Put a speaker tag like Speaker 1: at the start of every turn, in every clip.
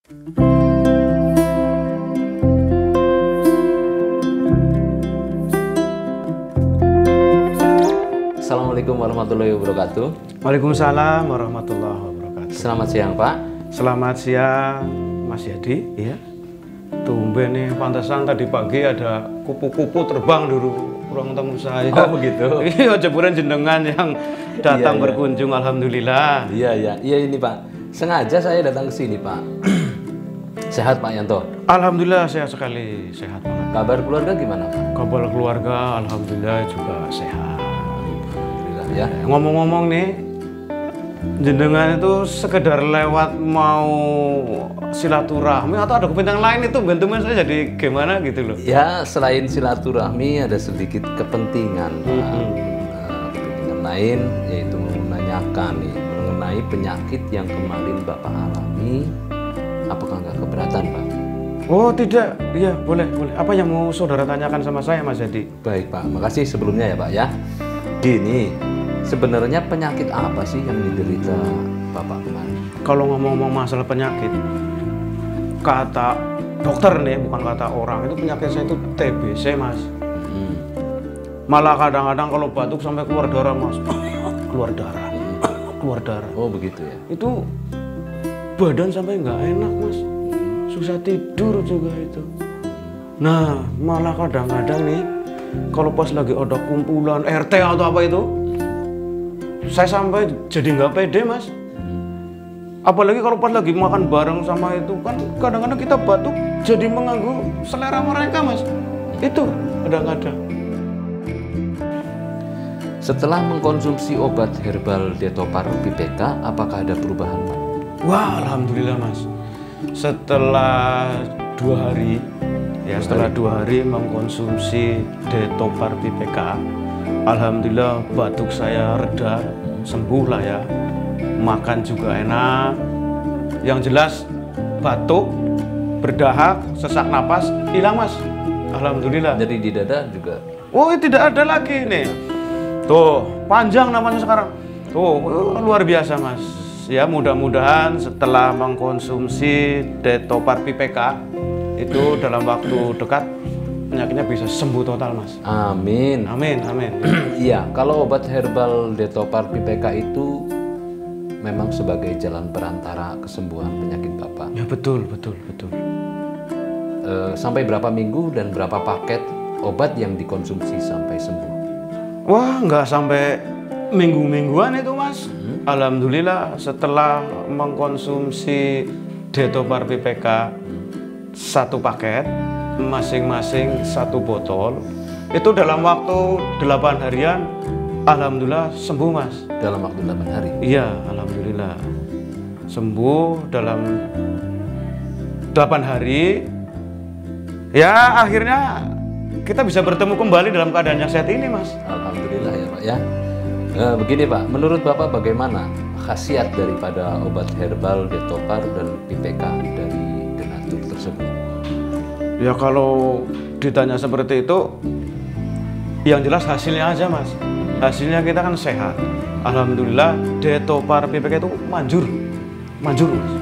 Speaker 1: Assalamualaikum warahmatullahi wabarakatuh.
Speaker 2: Waalaikumsalam warahmatullahi wabarakatuh.
Speaker 1: Selamat siang Pak.
Speaker 2: Selamat siang Mas Yadi. Iya. Tumben nih, pantesan tadi pagi ada kupu-kupu terbang di ruang tamu saya.
Speaker 1: Oh begitu.
Speaker 2: Iya, jeburan jenengan yang datang berkunjung. Alhamdulillah.
Speaker 1: Iya ini Pak. Sengaja saya datang ke sini Pak. Sehat Pak Yanto?
Speaker 2: Alhamdulillah sehat sekali, sehat banget.
Speaker 1: Kabar keluarga gimana Pak?
Speaker 2: Kabar keluarga alhamdulillah juga sehat.
Speaker 1: Alhamdulillah ya.
Speaker 2: Ngomong-ngomong nih, jenengan itu sekedar lewat mau silaturahmi atau ada kepentingan lain itu bantuan saya jadi gimana gitu loh?
Speaker 1: Ya selain silaturahmi ada sedikit kepentingan Pak. Kepentingan lain yaitu menanyakan nih mengenai penyakit yang kemarin Bapak alami. Apakah nggak keberatan Pak?
Speaker 2: Oh tidak, iya boleh. Apa yang mau saudara tanyakan sama saya Mas Yadi?
Speaker 1: Baik Pak, makasih sebelumnya ya Pak ya. Gini, sebenarnya penyakit apa sih yang diderita Bapak kemarin?
Speaker 2: Kalau ngomong-ngomong masalah penyakit, kata dokter nih, bukan kata orang, itu penyakit saya itu TBC Mas. Malah kadang-kadang kalau batuk sampai keluar darah Mas. Keluar darah.
Speaker 1: Oh begitu ya?
Speaker 2: Itu badan sampai nggak enak Mas. Susah tidur juga itu. Nah, malah kadang-kadang nih, kalau pas lagi ada kumpulan RT atau apa itu, saya sampai jadi nggak pede Mas. Apalagi kalau pas lagi makan bareng sama itu, kan kadang-kadang kita batuk jadi mengganggu selera mereka Mas. Itu kadang-kadang.
Speaker 1: Setelah mengkonsumsi obat herbal Detopar PPK, apakah ada perubahan Pak?
Speaker 2: Wah, alhamdulillah Mas. Setelah 2 hari, setelah 2 hari mengkonsumsi Detopar PPK, alhamdulillah batuk saya reda, sembuh lah ya. Makan juga enak. Yang jelas batuk, berdahak, sesak napas hilang Mas. Alhamdulillah.
Speaker 1: Jadi di dada juga?
Speaker 2: Oh, tidak ada lagi nih. Tuh, panjang namanya sekarang. Tuh, luar biasa Mas. Ya mudah-mudahan setelah mengkonsumsi Detopar PPK itu dalam waktu dekat penyakitnya bisa sembuh total Mas.
Speaker 1: Amin.
Speaker 2: Amin.
Speaker 1: Iya, kalau obat herbal Detopar PPK itu memang sebagai jalan perantara kesembuhan penyakit Bapak.
Speaker 2: Ya betul.
Speaker 1: Sampai berapa minggu dan berapa paket obat yang dikonsumsi sampai sembuh?
Speaker 2: Wah, nggak sampai minggu-mingguan itu Mas. Alhamdulillah setelah mengkonsumsi Detopar PPK 1 paket, masing-masing 1 botol, itu dalam waktu 8 harian, alhamdulillah sembuh Mas.
Speaker 1: Dalam waktu 8 hari?
Speaker 2: Iya, alhamdulillah sembuh dalam 8 hari. Ya akhirnya kita bisa bertemu kembali dalam keadaan yang sehat ini Mas.
Speaker 1: Alhamdulillah ya Pak ya. Begini Pak, menurut Bapak bagaimana khasiat daripada obat herbal Detopar dan PPK dari Denatur tersebut?
Speaker 2: Ya kalau ditanya seperti itu, yang jelas hasilnya aja Mas. Hasilnya kita kan sehat. Alhamdulillah Detopar PPK itu manjur Mas.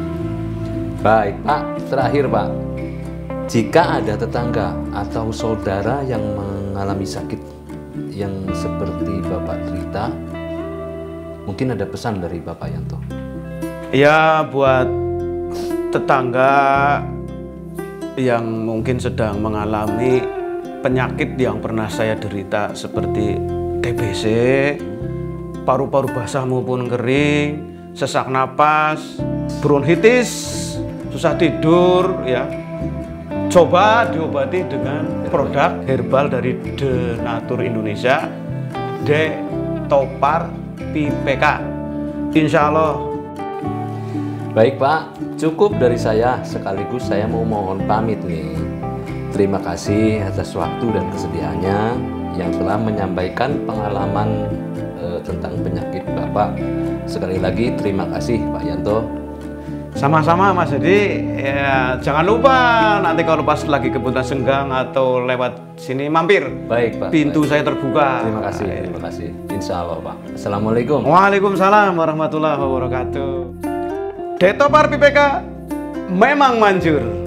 Speaker 1: Baik Pak, terakhir Pak, jika ada tetangga atau saudara yang mengalami sakit yang seperti Bapak cerita, mungkin ada pesan dari Bapak Yanto?
Speaker 2: Ya buat tetangga yang mungkin sedang mengalami penyakit yang pernah saya derita seperti TBC, paru-paru basah maupun kering, sesak napas, bronkitis, susah tidur ya. Coba diobati dengan produk herbal dari Denatur Indonesia, Detopar PPK. Insya Allah.
Speaker 1: Baik Pak, cukup dari saya. Sekaligus saya mau mohon pamit nih. Terima kasih atas waktu dan kesediaannya yang telah menyampaikan pengalaman tentang penyakit Bapak. Sekali lagi terima kasih Pak Yanto.
Speaker 2: Sama-sama Mas Yadi, ya jangan lupa nanti kalau pas lagi kebetulan senggang atau lewat sini mampir.
Speaker 1: Baik Pak.
Speaker 2: Pintu
Speaker 1: baik.
Speaker 2: saya terbuka.
Speaker 1: Terima kasih. Insya Allah Pak. Assalamualaikum.
Speaker 2: Waalaikumsalam warahmatullahi wabarakatuh. Detopar PPK memang manjur.